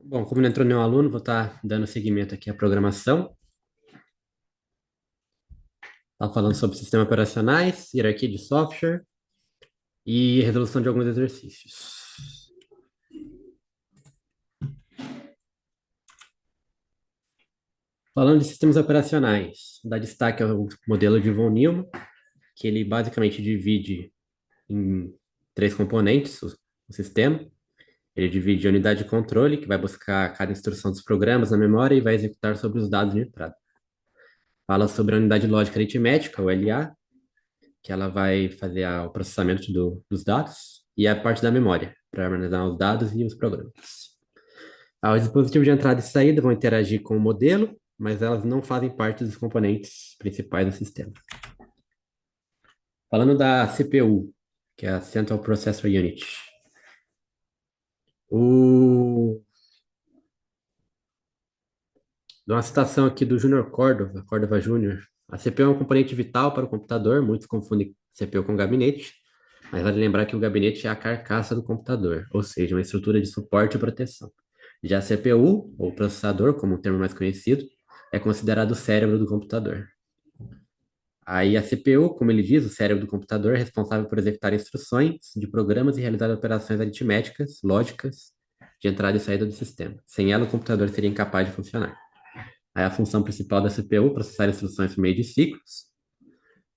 Bom, como não entrou nenhum aluno, vou estar dando seguimento aqui à programação. Estava falando sobre sistemas operacionais, hierarquia de software e resolução de alguns exercícios. Falando de sistemas operacionais, dá destaque ao modelo de von Neumann, que ele basicamente divide em três componentes o sistema. Ele divide a unidade de controle, que vai buscar cada instrução dos programas na memória e vai executar sobre os dados de entrada. Fala sobre a unidade lógica aritmética, o LA, que ela vai fazer o processamento dos dados e a parte da memória, para armazenar os dados e os programas. Os dispositivos de entrada e saída vão interagir com o modelo, mas elas não fazem parte dos componentes principais do sistema. Falando da CPU, que é a Central Processor Unit. Dou uma citação aqui do Júnior Córdova, Córdova Júnior. A CPU é um componente vital para o computador, muitos confundem CPU com gabinete, mas vale lembrar que o gabinete é a carcaça do computador, ou seja, uma estrutura de suporte e proteção. Já a CPU, ou processador, como um termo mais conhecido, é considerado o cérebro do computador. Aí a CPU, como ele diz, o cérebro do computador, é responsável por executar instruções de programas e realizar operações aritméticas, lógicas, de entrada e saída do sistema. Sem ela, o computador seria incapaz de funcionar. Aí a função principal da CPU, processar instruções por meio de ciclos.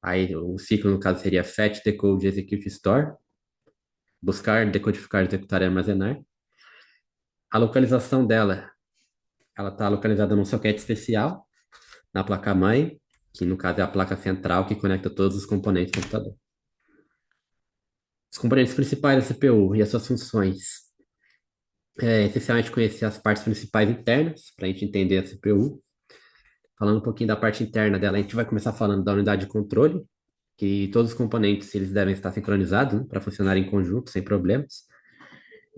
Aí o ciclo, no caso, seria fetch, decode, execute, store. Buscar, decodificar, executar e armazenar. A localização dela, ela está localizada num socket especial, na placa-mãe, que no caso é a placa central que conecta todos os componentes do computador. Os componentes principais da CPU e as suas funções. É essencialmente conhecer as partes principais internas, para a gente entender a CPU. Falando um pouquinho da parte interna dela, a gente vai começar falando da unidade de controle, que todos os componentes eles devem estar sincronizados, né, para funcionar em conjunto, sem problemas.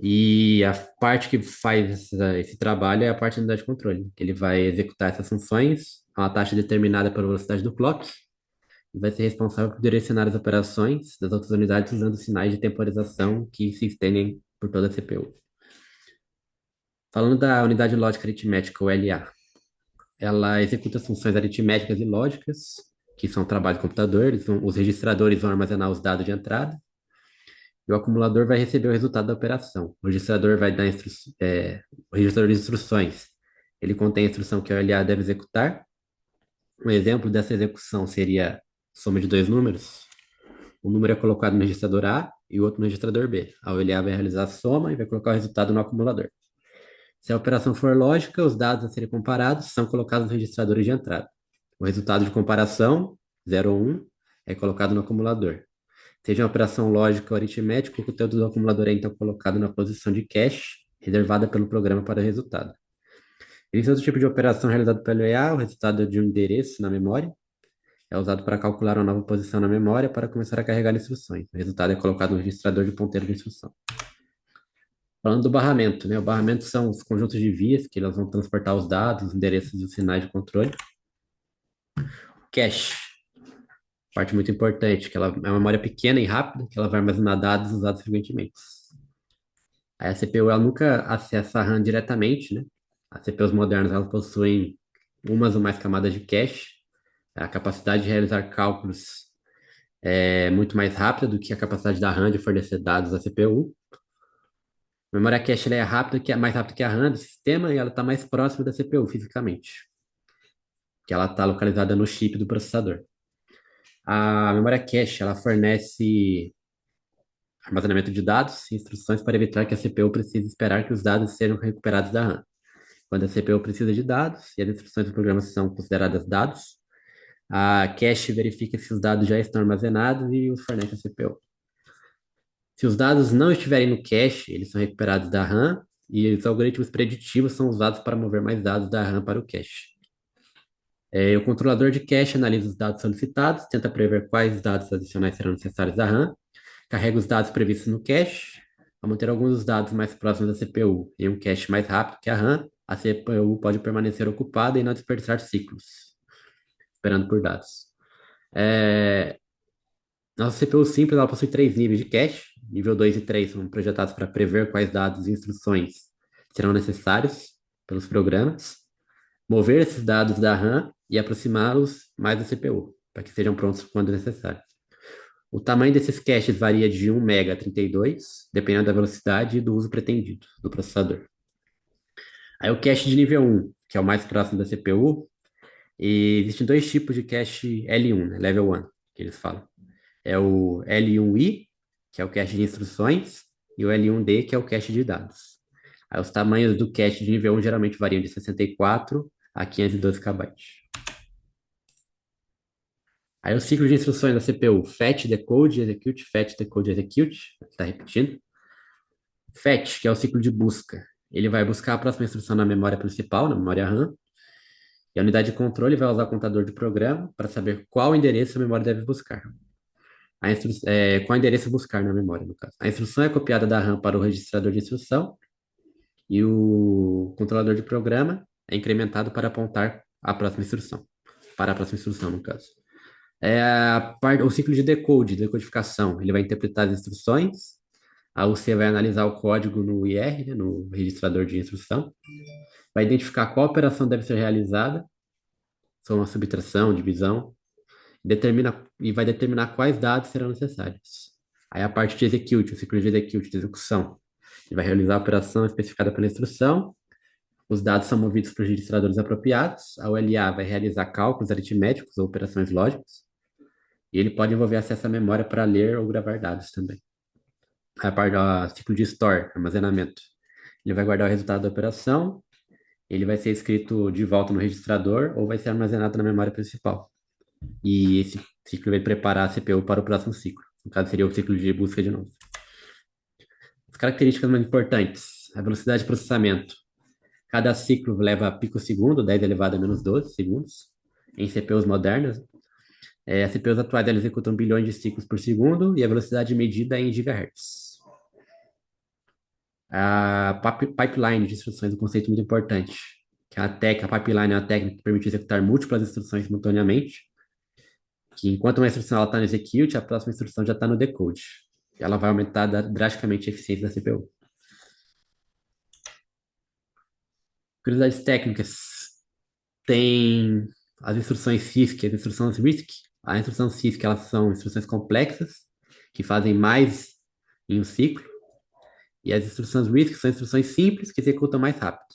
E a parte que faz esse trabalho é a parte da unidade de controle, que ele vai executar essas funções a uma taxa determinada pela velocidade do clock e vai ser responsável por direcionar as operações das outras unidades usando sinais de temporização que se estendem por toda a CPU. Falando da unidade lógica aritmética, ou LA, ela executa as funções aritméticas e lógicas, que são trabalho de computador, os registradores vão armazenar os dados de entrada, e o acumulador vai receber o resultado da operação. O registrador vai dar o registrador de instruções. Ele contém a instrução que o LA deve executar. Um exemplo dessa execução seria soma de dois números. Um número é colocado no registrador A e o outro no registrador B. A OLA vai realizar a soma e vai colocar o resultado no acumulador. Se a operação for lógica, os dados a serem comparados são colocados nos registradores de entrada. O resultado de comparação, 0 ou 1, é colocado no acumulador. Seja uma operação lógica ou aritmética, o conteúdo do acumulador é então colocado na posição de cache, reservada pelo programa para o resultado. Existe outro tipo de operação realizada pelo EA, o resultado de um endereço na memória. É usado para calcular uma nova posição na memória para começar a carregar instruções. O resultado é colocado no registrador de ponteiro de instrução. Falando do barramento, né? O barramento são os conjuntos de vias que elas vão transportar os dados, os endereços e os sinais de controle. Cache, parte muito importante, que ela é uma memória pequena e rápida, que ela vai armazenar dados usados frequentemente. A CPU ela nunca acessa a RAM diretamente, né? As CPUs modernas elas possuem umas ou mais camadas de cache. A capacidade de realizar cálculos é muito mais rápida do que a capacidade da RAM de fornecer dados à CPU. A memória cache ela é rápida, que é mais rápida que a RAM do sistema e ela está mais próxima da CPU fisicamente, que ela está localizada no chip do processador. A memória cache ela fornece armazenamento de dados e instruções para evitar que a CPU precise esperar que os dados sejam recuperados da RAM. Quando a CPU precisa de dados e as instruções do programa são consideradas dados, a cache verifica se os dados já estão armazenados e os fornece à CPU. Se os dados não estiverem no cache, eles são recuperados da RAM e os algoritmos preditivos são usados para mover mais dados da RAM para o cache. O controlador de cache analisa os dados solicitados, tenta prever quais dados adicionais serão necessários à RAM, carrega os dados previstos no cache, ao manter alguns dos dados mais próximos da CPU em um cache mais rápido que a RAM, a CPU pode permanecer ocupada e não desperdiçar ciclos, esperando por dados. É, Nossa CPU simples possui três níveis de cache. Nível 2 e 3 são projetados para prever quais dados e instruções serão necessários pelos programas, mover esses dados da RAM e aproximá-los mais da CPU, para que sejam prontos quando necessário. O tamanho desses caches varia de 1 MB a 32, dependendo da velocidade e do uso pretendido do processador. Aí o cache de nível 1, que é o mais próximo da CPU, e existem dois tipos de cache L1, né, Level 1, que eles falam. É o L1I, que é o cache de instruções, e o L1D, que é o cache de dados. Aí os tamanhos do cache de nível 1 geralmente variam de 64 a 512 KB. Aí o ciclo de instruções da CPU, fetch, decode, execute, fetch, decode, execute, está repetindo. Fetch, que é o ciclo de busca. Ele vai buscar a próxima instrução na memória principal, na memória RAM, e a unidade de controle vai usar o contador de programa para saber qual endereço a memória deve buscar. Qual endereço buscar na memória, no caso. A instrução é copiada da RAM para o registrador de instrução e o controlador de programa é incrementado para apontar a próxima instrução, para a próxima instrução, no caso. O ciclo de decode, decodificação, ele vai interpretar as instruções, a UC vai analisar o código no IR, né, no registrador de instrução, vai identificar qual operação deve ser realizada, são a subtração, divisão, e vai determinar quais dados serão necessários. Aí a parte de execute, o ciclo de execute, de execução, ele vai realizar a operação especificada pela instrução, os dados são movidos para os registradores apropriados, a ULA vai realizar cálculos aritméticos ou operações lógicas, e ele pode envolver acesso à memória para ler ou gravar dados também. A parte do ciclo de store, armazenamento, ele vai guardar o resultado da operação, ele vai ser escrito de volta no registrador ou vai ser armazenado na memória principal. E esse ciclo vai preparar a CPU para o próximo ciclo. No caso, seria o ciclo de busca de novo. As características mais importantes: a velocidade de processamento. Cada ciclo leva picosegundo, 10 elevado a menos 12 segundos, em CPUs modernas. As CPUs atuais elas executam bilhões de ciclos por segundo e a velocidade medida é em gigahertz. A pipeline de instruções é um conceito muito importante. Que a pipeline é uma técnica que permite executar múltiplas instruções simultaneamente, que enquanto uma instrução está no execute, a próxima instrução já está no decode. Ela vai aumentar drasticamente a eficiência da CPU. Curiosidades técnicas. Tem as instruções CISC e as instruções RISC. A instrução CISC, elas são instruções complexas, que fazem mais em um ciclo. E as instruções RISC são instruções simples, que executam mais rápido.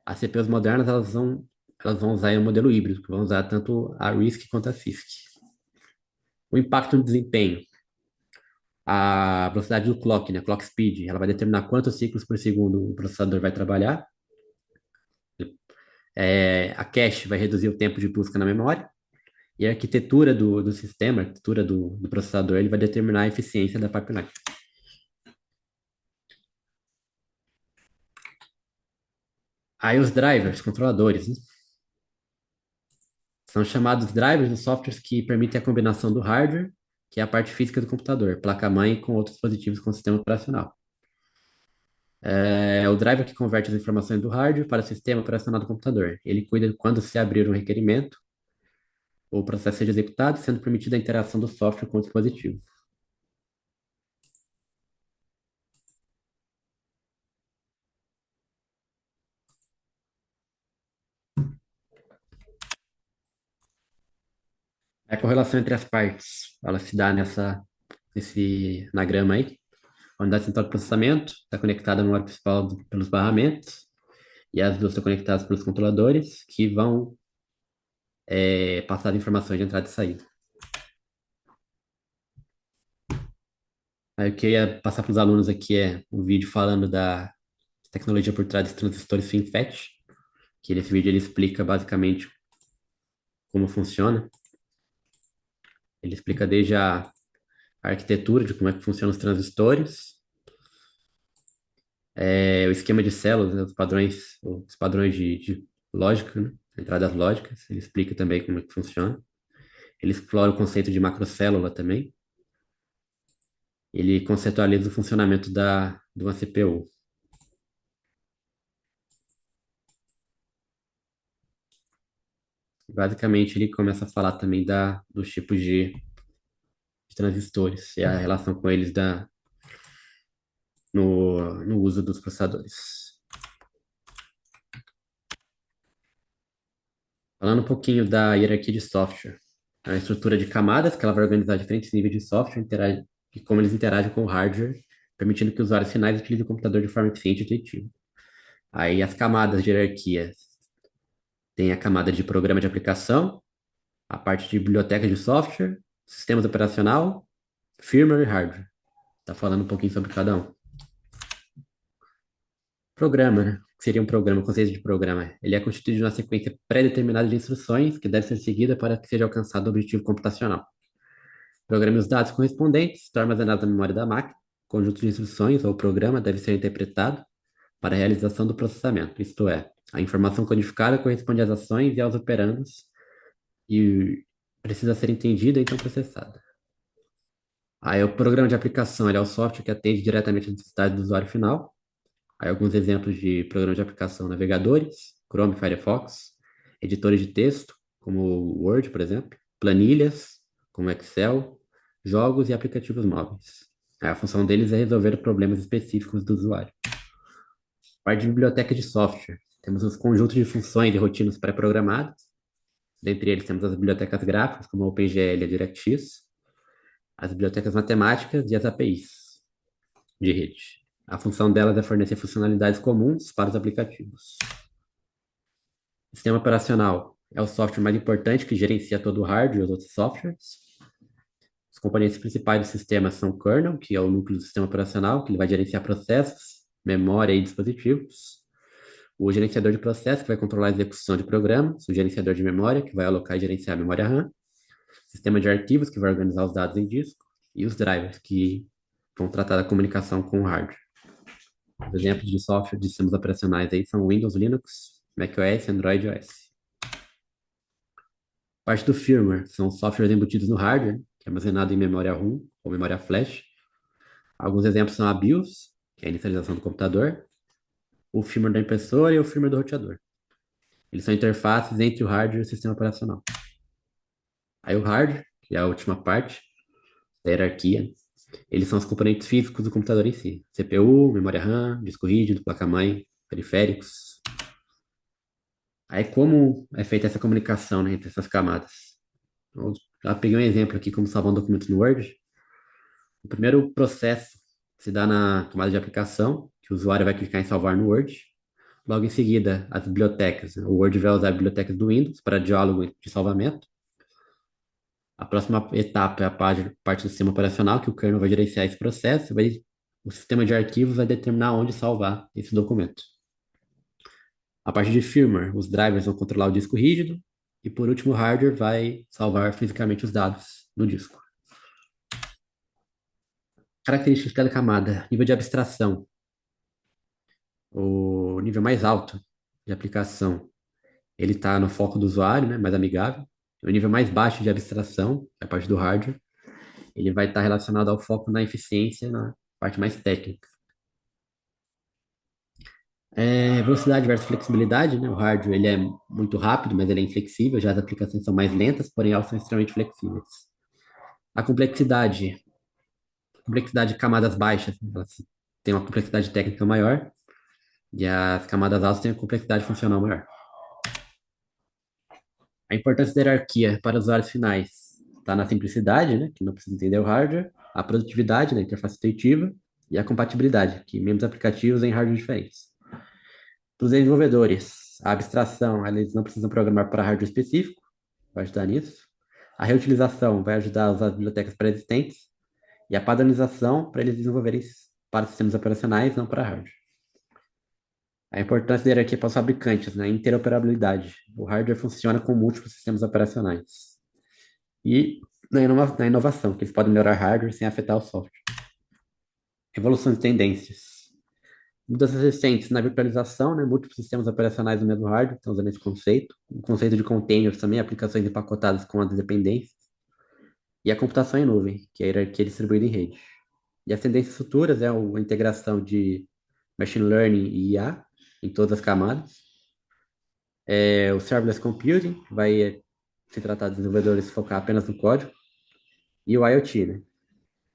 As CPUs modernas, elas vão usar o modelo híbrido, que vão usar tanto a RISC quanto a CISC. O impacto no desempenho. A velocidade do clock, né, clock speed, ela vai determinar quantos ciclos por segundo o processador vai trabalhar. A cache vai reduzir o tempo de busca na memória. E a arquitetura do sistema, a arquitetura do processador, ele vai determinar a eficiência da pipeline. Aí os drivers, controladores, né? São chamados drivers dos softwares que permitem a combinação do hardware, que é a parte física do computador, placa-mãe com outros dispositivos com sistema operacional. É o driver que converte as informações do hardware para o sistema operacional do computador. Ele cuida de quando se abrir um requerimento, o processo seja executado, sendo permitida a interação do software com o dispositivo. A correlação entre as partes, ela se dá nesse anagrama aí. A unidade central de processamento está conectada à memória principal pelos barramentos, e as duas estão conectadas pelos controladores, que vão passar as informações de entrada e saída. Aí o que eu ia passar para os alunos aqui é um vídeo falando da tecnologia por trás dos transistores FinFET, que nesse vídeo ele explica basicamente como funciona. Ele explica desde a arquitetura de como é que funcionam os transistores, o esquema de células, né, os padrões de lógica, né, entradas lógicas. Ele explica também como é que funciona. Ele explora o conceito de macrocélula também. Ele conceitualiza o funcionamento de uma CPU. Basicamente, ele começa a falar também dos tipos de transistores e a relação com eles no uso dos processadores. Falando um pouquinho da hierarquia de software. É uma estrutura de camadas que ela vai organizar diferentes níveis de software e como eles interagem com o hardware, permitindo que usuários finais utilizem o computador de forma eficiente e intuitiva. Aí as camadas de hierarquia tem a camada de programa de aplicação, a parte de biblioteca de software, sistemas operacional, firmware e hardware. Tá falando um pouquinho sobre cada um. Programa, né? O que seria um programa, o conceito de programa? Ele é constituído de uma sequência pré-determinada de instruções que deve ser seguida para que seja alcançado o objetivo computacional. Programe os dados correspondentes, estão armazenados na memória da máquina. O conjunto de instruções ou programa deve ser interpretado para a realização do processamento, isto é, a informação codificada corresponde às ações e aos operandos e precisa ser entendida e então processada. Aí o programa de aplicação, ele é o software que atende diretamente às necessidades do usuário final. Aí alguns exemplos de programa de aplicação: navegadores, Chrome, Firefox, editores de texto, como o Word, por exemplo, planilhas, como Excel, jogos e aplicativos móveis. Aí a função deles é resolver problemas específicos do usuário. Parte de biblioteca de software. Temos os conjuntos de funções e rotinas pré-programadas. Dentre eles temos as bibliotecas gráficas, como a OpenGL e a DirectX, as bibliotecas matemáticas e as APIs de rede. A função delas é fornecer funcionalidades comuns para os aplicativos. Sistema operacional é o software mais importante que gerencia todo o hardware e os outros softwares. Os componentes principais do sistema são o kernel, que é o núcleo do sistema operacional, que ele vai gerenciar processos, memória e dispositivos. O gerenciador de processos, que vai controlar a execução de programas. O gerenciador de memória, que vai alocar e gerenciar a memória RAM. Sistema de arquivos, que vai organizar os dados em disco. E os drivers, que vão tratar da comunicação com o hardware. Os exemplos de software de sistemas operacionais aí são Windows, Linux, macOS, Android e OS. Parte do firmware são softwares embutidos no hardware, que é armazenado em memória ROM ou memória flash. Alguns exemplos são a BIOS, que é a inicialização do computador, o firmware da impressora e o firmware do roteador. Eles são interfaces entre o hardware e o sistema operacional. Aí o hardware, que é a última parte da hierarquia, eles são os componentes físicos do computador em si: CPU, memória RAM, disco rígido, placa-mãe, periféricos. Aí como é feita essa comunicação, né, entre essas camadas? Eu já peguei um exemplo aqui como salvar um documento no Word. O primeiro processo se dá na camada de aplicação, que o usuário vai clicar em salvar no Word. Logo em seguida, as bibliotecas. O Word vai usar bibliotecas do Windows para diálogo de salvamento. A próxima etapa é a parte do sistema operacional, que o kernel vai gerenciar esse processo. O sistema de arquivos vai determinar onde salvar esse documento. A parte de firmware, os drivers vão controlar o disco rígido. E por último, o hardware vai salvar fisicamente os dados no disco. Características de cada camada. Nível de abstração. O nível mais alto de aplicação, ele está no foco do usuário, né, mais amigável. O nível mais baixo de abstração, que é a parte do hardware, ele vai estar relacionado ao foco na eficiência, na parte mais técnica. Velocidade versus flexibilidade, né? O hardware ele é muito rápido, mas ele é inflexível, já as aplicações são mais lentas, porém elas são extremamente flexíveis. A complexidade de camadas baixas, né? Elas têm uma complexidade técnica maior, e as camadas altas têm uma complexidade funcional maior. A importância da hierarquia para os usuários finais está na simplicidade, né, que não precisa entender o hardware, a produtividade, na interface intuitiva, e a compatibilidade, que membros aplicativos em hardware diferentes. Para os desenvolvedores, a abstração, eles não precisam programar para hardware específico, vai ajudar nisso. A reutilização vai ajudar a usar as bibliotecas pré-existentes, e a padronização para eles desenvolverem para sistemas operacionais, não para hardware. A importância da hierarquia para os fabricantes, né? Interoperabilidade. O hardware funciona com múltiplos sistemas operacionais. E na inovação, que eles podem melhorar hardware sem afetar o software. Evolução de tendências. Mudanças recentes na virtualização, né? Múltiplos sistemas operacionais no mesmo hardware, estão usando esse conceito. O conceito de containers também, aplicações empacotadas com as dependências. E a computação em nuvem, que é a hierarquia distribuída em rede. E as tendências futuras é a integração de machine learning e IA em todas as camadas. O serverless computing vai se tratar de desenvolvedores focar apenas no código. E o IoT, né?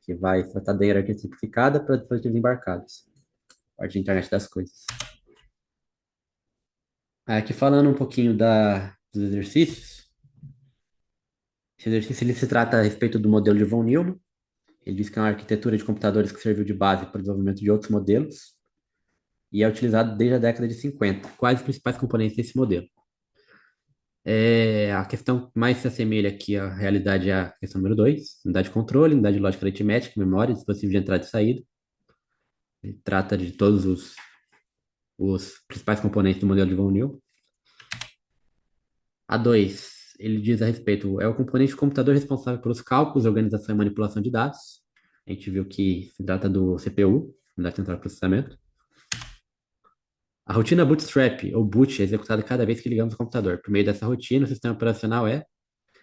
Que vai se tratar da hierarquia simplificada para dispositivos embarcados. Parte de internet das coisas. Aqui falando um pouquinho da dos exercícios. Esse exercício ele se trata a respeito do modelo de von Neumann. Ele diz que é uma arquitetura de computadores que serviu de base para o desenvolvimento de outros modelos e é utilizado desde a década de 50. Quais os principais componentes desse modelo? A questão que mais se assemelha aqui à realidade é a questão número 2, unidade de controle, unidade de lógica aritmética, memória, dispositivo de entrada e saída. Ele trata de todos os principais componentes do modelo de von Neumann. A 2, ele diz a respeito, é o componente do computador responsável pelos cálculos, organização e manipulação de dados. A gente viu que se trata do CPU, unidade central de processamento. A rotina bootstrap, ou boot, é executada cada vez que ligamos o computador. Por meio dessa rotina, o sistema operacional é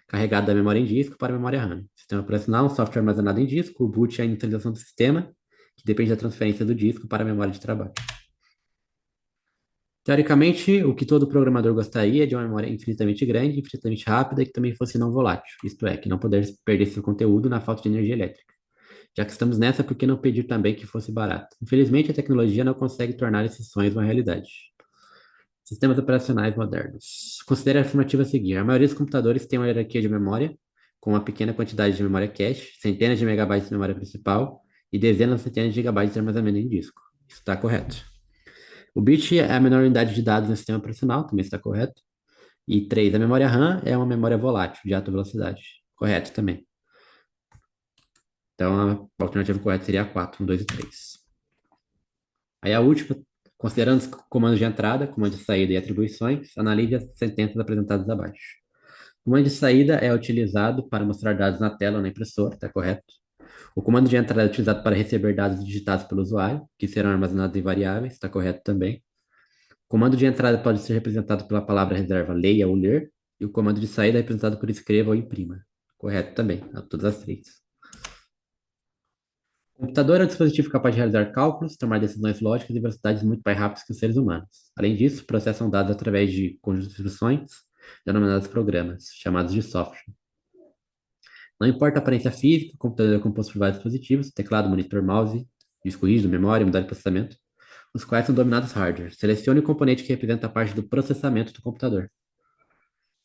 carregado da memória em disco para a memória RAM. O sistema operacional é um software armazenado em disco, o boot é a inicialização do sistema, que depende da transferência do disco para a memória de trabalho. Teoricamente, o que todo programador gostaria é de uma memória infinitamente grande, infinitamente rápida e que também fosse não volátil, isto é, que não pudesse perder seu conteúdo na falta de energia elétrica. Já que estamos nessa, por que não pedir também que fosse barato? Infelizmente, a tecnologia não consegue tornar esses sonhos uma realidade. Sistemas operacionais modernos. Considere a afirmativa a seguir. A maioria dos computadores tem uma hierarquia de memória, com uma pequena quantidade de memória cache, centenas de megabytes de memória principal e dezenas de centenas de gigabytes de armazenamento em disco. Isso está correto. O bit é a menor unidade de dados no sistema operacional, também está correto. E 3, a memória RAM é uma memória volátil, de alta velocidade. Correto também. Então, a alternativa correta seria a 4, 1, 2 e 3. Aí a última, considerando os comandos de entrada, comando de saída e atribuições, analise as sentenças apresentadas abaixo. O comando de saída é utilizado para mostrar dados na tela ou na impressora, está correto. O comando de entrada é utilizado para receber dados digitados pelo usuário, que serão armazenados em variáveis, está correto também. O comando de entrada pode ser representado pela palavra reserva leia ou ler, e o comando de saída é representado por escreva ou imprima. Correto também, todas as três. O computador é um dispositivo capaz de realizar cálculos, tomar decisões lógicas em velocidades muito mais rápidas que os seres humanos. Além disso, processam dados através de conjuntos de instruções, denominados programas, chamados de software. Não importa a aparência física, o computador é composto por vários dispositivos, teclado, monitor, mouse, disco rígido, memória, unidade de processamento, os quais são denominados hardware. Selecione o componente que representa a parte do processamento do computador.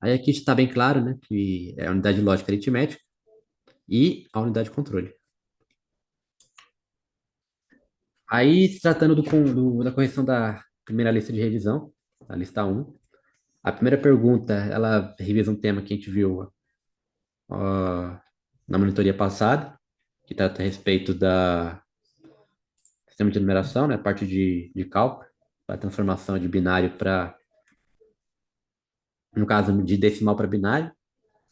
Aí aqui está bem claro, né, que é a unidade de lógica aritmética e a unidade de controle. Aí, se tratando da correção da primeira lista de revisão, a lista 1, a primeira pergunta, ela revisa um tema que a gente viu ó, na monitoria passada, que trata a respeito da sistema de numeração, né, a parte de cálculo, a transformação de binário para, no caso, de decimal para binário.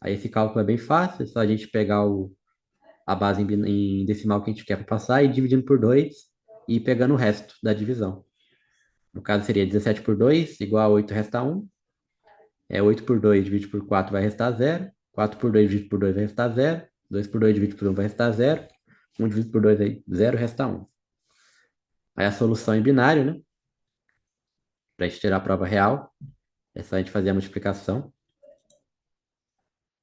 Aí esse cálculo é bem fácil, é só a gente pegar a base em decimal que a gente quer passar e dividindo por 2 e ir pegando o resto da divisão. No caso, seria 17 por 2 igual a 8 resta 1. 8 por 2 dividido por 4 vai restar 0. 4 por 2 dividido por 2 vai restar 0. 2 por 2 dividido por 1 vai restar 0. 1 dividido por 2 é 0, resta 1. Aí a solução em binário, né? Para a gente tirar a prova real, é só a gente fazer a multiplicação.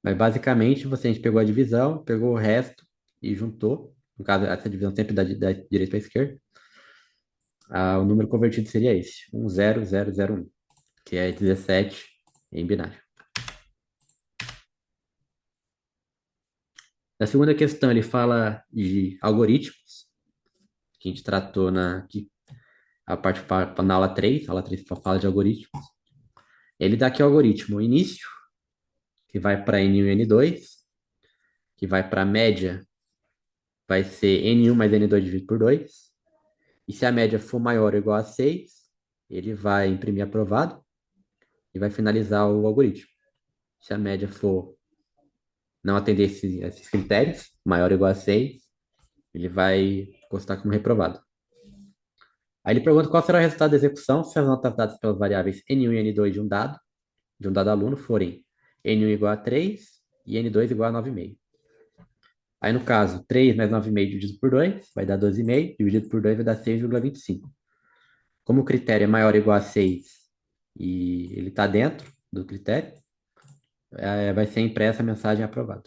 Mas basicamente, a gente pegou a divisão, pegou o resto e juntou. No caso, essa divisão sempre da direita para a esquerda. O número convertido seria esse, 10001, que é 17 em binário. Na segunda questão, ele fala de algoritmos, que a gente tratou a parte na aula 3 fala de algoritmos. Ele dá aqui o algoritmo início, que vai para N1 e N2, que vai para a média, vai ser N1 mais N2 dividido por 2. E se a média for maior ou igual a 6, ele vai imprimir aprovado e vai finalizar o algoritmo. Se a média for não atender esses critérios, maior ou igual a 6, ele vai constar como reprovado. Aí ele pergunta qual será o resultado da execução se as notas dadas pelas variáveis N1 e N2 de um dado aluno forem N1 igual a 3 e N2 igual a 9,5. Aí, no caso, 3 mais 9,5 dividido por 2 vai dar 12,5, dividido por 2 vai dar 6,25. Como o critério é maior ou igual a 6 e ele está dentro do critério, vai ser impressa a mensagem aprovada.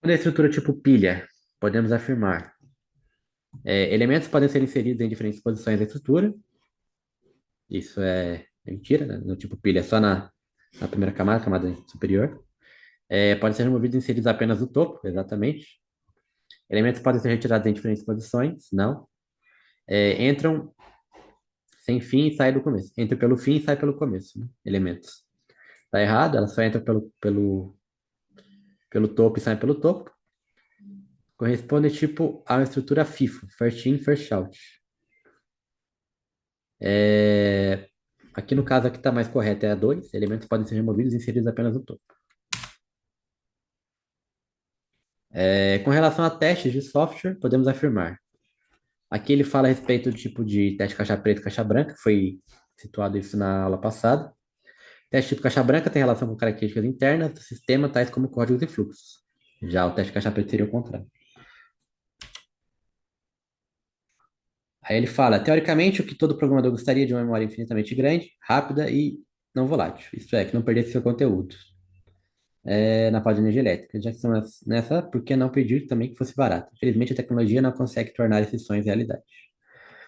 Quando a estrutura tipo pilha, podemos afirmar elementos podem ser inseridos em diferentes posições da estrutura. Isso é Mentira, né? No tipo pilha, é só na primeira camada, camada superior. Pode ser removido e inserido apenas no topo, exatamente. Elementos podem ser retirados em diferentes posições, não. Entram sem fim e saem do começo. Entra pelo fim e sai pelo começo, né? Elementos. Tá errado, ela só entra pelo topo e sai pelo topo. Corresponde, tipo, a uma estrutura FIFO, First In, First Out. É, Aqui no caso, aqui está mais correto, é a 2. Elementos podem ser removidos e inseridos apenas no topo. Com relação a testes de software, podemos afirmar. Aqui ele fala a respeito do tipo de teste caixa preta e caixa branca, foi situado isso na aula passada. Teste tipo caixa branca tem relação com características internas do sistema, tais como códigos e fluxos. Já o teste caixa preta seria o contrário. Aí ele fala, teoricamente, o que todo programador gostaria de uma memória infinitamente grande, rápida e não volátil. Isso é, que não perdesse seu conteúdo. Na parte de energia elétrica. Já que estamos nessa, por que não pedir também que fosse barato? Infelizmente, a tecnologia não consegue tornar esses sonhos realidade.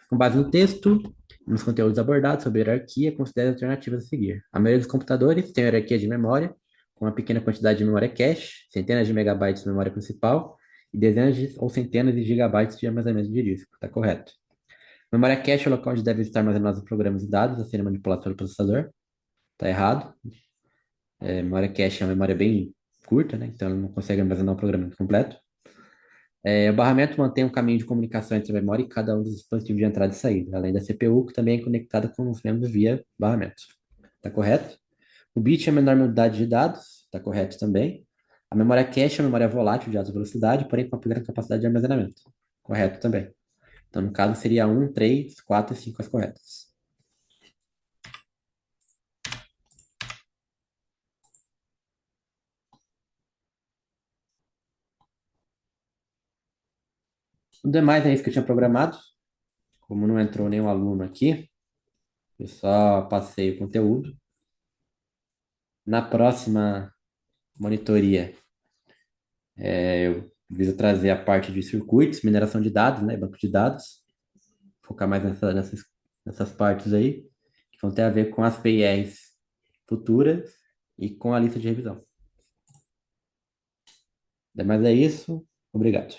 Com base no texto, nos conteúdos abordados sobre hierarquia, considere as alternativas a seguir. A maioria dos computadores tem hierarquia de memória, com uma pequena quantidade de memória cache, centenas de megabytes de memória principal e ou centenas de gigabytes de armazenamento de disco. Está correto. Memória cache é o local onde devem estar armazenados os programas e dados a serem manipulados pelo processador. Está errado. Memória cache é uma memória bem curta, né? Então ela não consegue armazenar o programa completo. O barramento mantém um caminho de comunicação entre a memória e cada um dos dispositivos de entrada e saída, além da CPU, que também é conectada com os membros via barramento. Está correto? O bit é a menor unidade de dados, está correto também. A memória cache é a memória volátil de alta velocidade, porém com uma pequena capacidade de armazenamento. Correto também. Então, no caso, seria 1, 3, 4 e 5 as corretas. O demais é isso que eu tinha programado. Como não entrou nenhum aluno aqui, eu só passei o conteúdo. Na próxima monitoria, eu viso trazer a parte de circuitos, mineração de dados, né, banco de dados, focar mais nessas partes aí, que vão ter a ver com as PIRs futuras e com a lista de revisão. Mas é isso. Obrigado.